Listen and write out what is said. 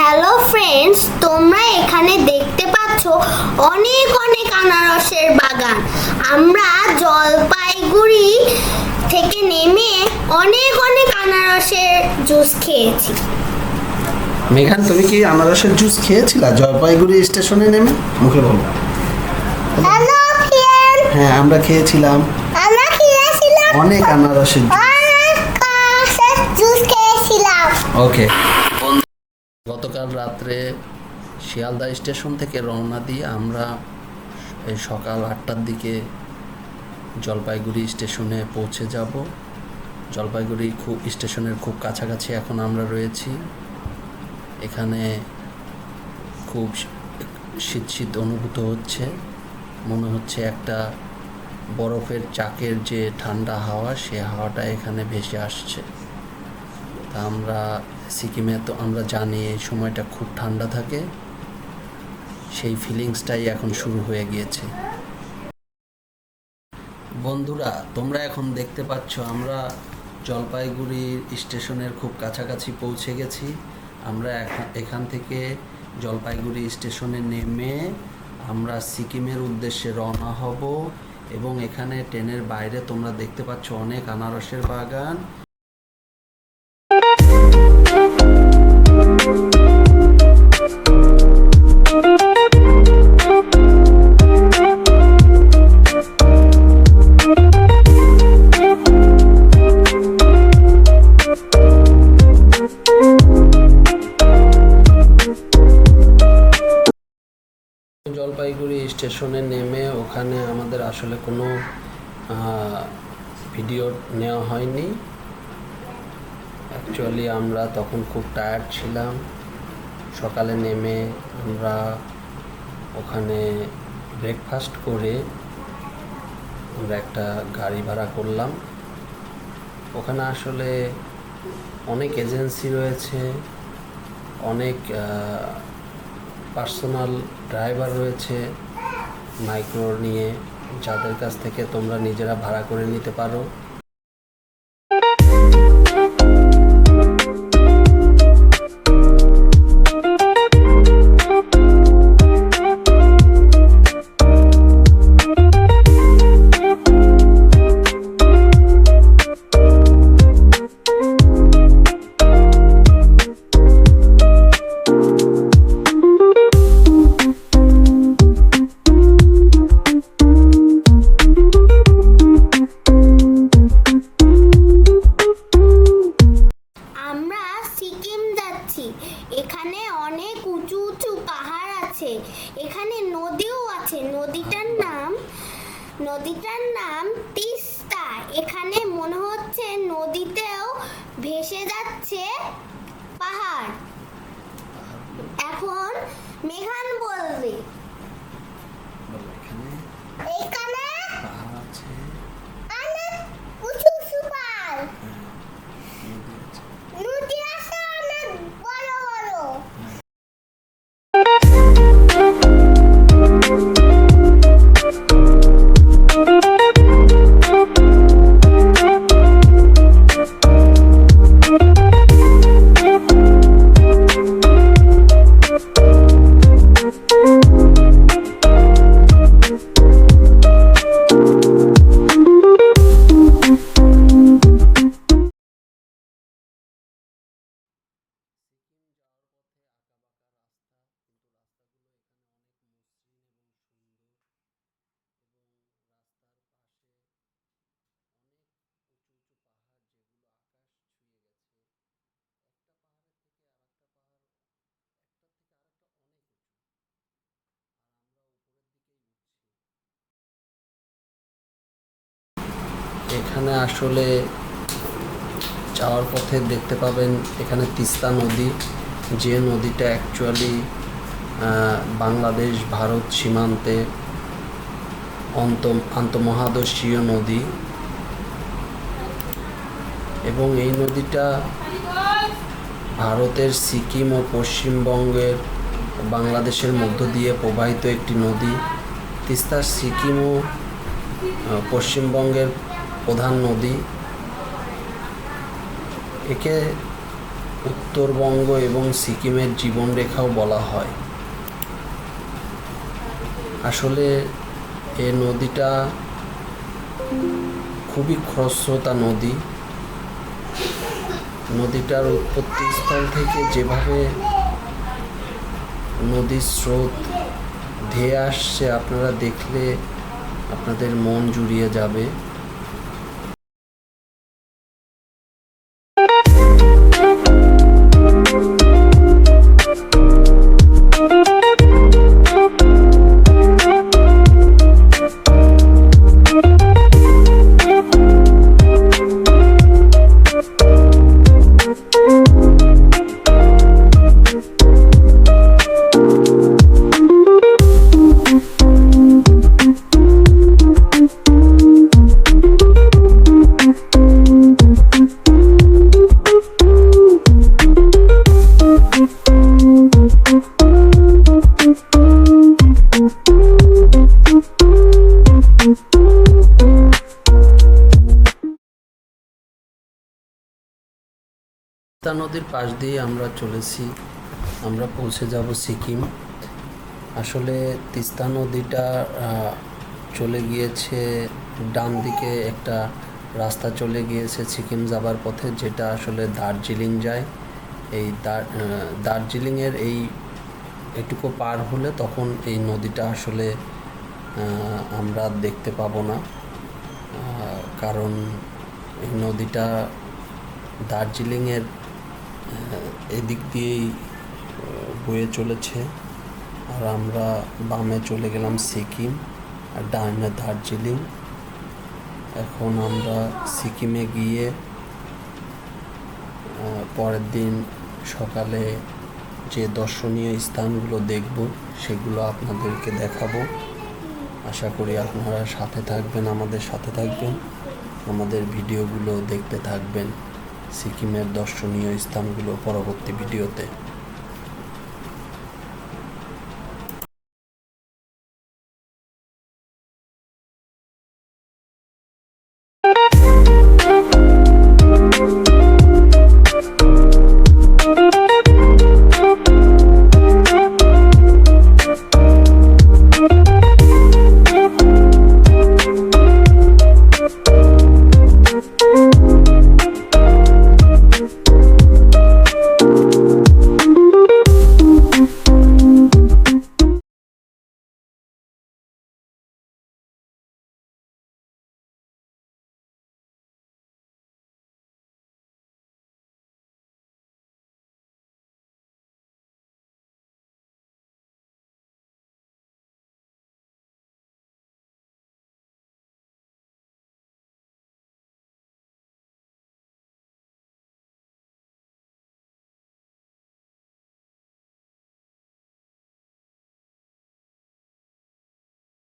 Hello friends, তোমরা এখানে দেখতে পাচ্ছ অনেক অনেক আনারসের বাগান। আমরা জলপাইগুড়ি থেকে নেমে অনেক অনেক আনারসের জুস খেয়েছি। মেঘান, তুমি কি আনারসের জুস খেয়েছিলা জলপাইগুড়ি স্টেশনে নেমে? মুখে বলো। হ্যালো ফ্রেন্ড, হ্যাঁ, আমরা খেয়েছিলাম আমরা খেয়েছিলাম অনেক আনারসের জুস। আনারসের জুস খেয়েছিলাম। ওকে। গতকাল রাত্রে শিয়ালদা স্টেশন থেকে রওনা দিয়ে আমরা এই সকাল 8টার দিকে জলপাইগুড়ি স্টেশনে পৌঁছে যাব। জলপাইগুড়ি স্টেশনের খুব কাছাকাছি এখন আমরা রয়েছি। এখানে খুব শীত শীত অনুভূত হচ্ছে, মনে হচ্ছে একটা বরফের চাকের যে ঠান্ডা হাওয়া, সে হাওয়াটা এখানে ভেসে আসছে। তা আমরা সিকিমে তো আমরা জানি এই সময়টা খুব ঠান্ডা থাকে, সেই ফিলিংসটাই এখন শুরু হয়ে গিয়েছে। বন্ধুরা, তোমরা এখন দেখতে পাচ্ছ আমরা জলপাইগুড়ি স্টেশনের খুব কাছাকাছি পৌঁছে গেছি। আমরা এখান থেকে জলপাইগুড়ি স্টেশনে নেমে আমরা সিকিমের উদ্দেশ্যে রওনা হব এবং এখানে ট্রেনের বাইরে তোমরা দেখতে পাচ্ছ অনেক আনারসের বাগান। জলপাইগুড়ি স্টেশনে নেমে ওখানে আমাদের আসলে কোনো ভিডিও নেওয়া হয়নি। অ্যাকচুয়ালি আমরা তখন খুব টায়ার্ড ছিলাম। সকালে নেমে আমরা ওখানে ব্রেকফাস্ট করে আমরা একটা গাড়ি ভাড়া করলাম। ওখানে আসলে অনেক এজেন্সি রয়েছে, অনেক পার্সোনাল ড্রাইভার রয়েছে মাইক্রো নিয়ে, যাদের কাছ থেকে তোমরা নিজেরা ভাড়া করে নিতে পারো। এখানে অনেক উঁচু উঁচু পাহাড় আছে, এখানে নদীও আছে। নদীটার নাম তিস্তা। এখানে মনে হচ্ছে নদীতেও ভেসে যাচ্ছে পাহাড়। এখন মেঘান বলবে এখানে অনেক উঁচু উঁচু পাহাড়, নদী আছে অনেক বড় বড়। এখানে আসলে যাওয়ার পথে দেখতে পাবেন এখানে তিস্তা নদী, যে নদীটা অ্যাকচুয়ালি বাংলাদেশ ভারত সীমান্তে আন্তঃমহাদেশীয় নদী, এবং এই নদীটা ভারতের সিকিম ও পশ্চিমবঙ্গের বাংলাদেশের মধ্য দিয়ে প্রবাহিত একটি নদী। তিস্তা সিকিম ও পশ্চিমবঙ্গের প্রধান নদী। একে উত্তরবঙ্গ এবং সিকিমের জীবনরেখাও বলা হয়। আসলে এই নদীটা খুবই খরস্রোতা নদী। নদীটার উৎপত্তিস্থল থেকে যেভাবে নদীর স্রোত ধেয়ে আসছে, আপনারা দেখলে আপনাদের মন জুড়িয়ে যাবে। তিস্তা নদীর পাশ দিয়ে আমরা চলেছি, আমরা পৌঁছে যাব সিকিম। আসলে তিস্তা নদীটা চলে গিয়েছে ডান দিকে, একটা রাস্তা চলে গিয়েছে সিকিম যাবার পথে, যেটা আসলে দার্জিলিং যায়। এই দার্জিলিংয়ের এই এটুকু পার হলে তখন এই নদীটা আসলে আমরা দেখতে পাবো না, কারণ এই নদীটা দার্জিলিংয়ের এদিক দিয়েই বয়ে চলেছে। আর আমরা বামে চলে গেলাম সিকিম, আর ডানে দার্জিলিং। এখন আমরা সিকিমে গিয়ে পরের দিন সকালে যে দর্শনীয় স্থানগুলো দেখব সেগুলো আপনাদেরকে দেখাবো। আশা করি আপনারা সাথে থাকবেন, আমাদের সাথে থাকবেন, আমাদের ভিডিওগুলো দেখতে থাকবেন, সিকিমের দর্শনীয় স্থানগুলো পরবর্তী ভিডিওতে।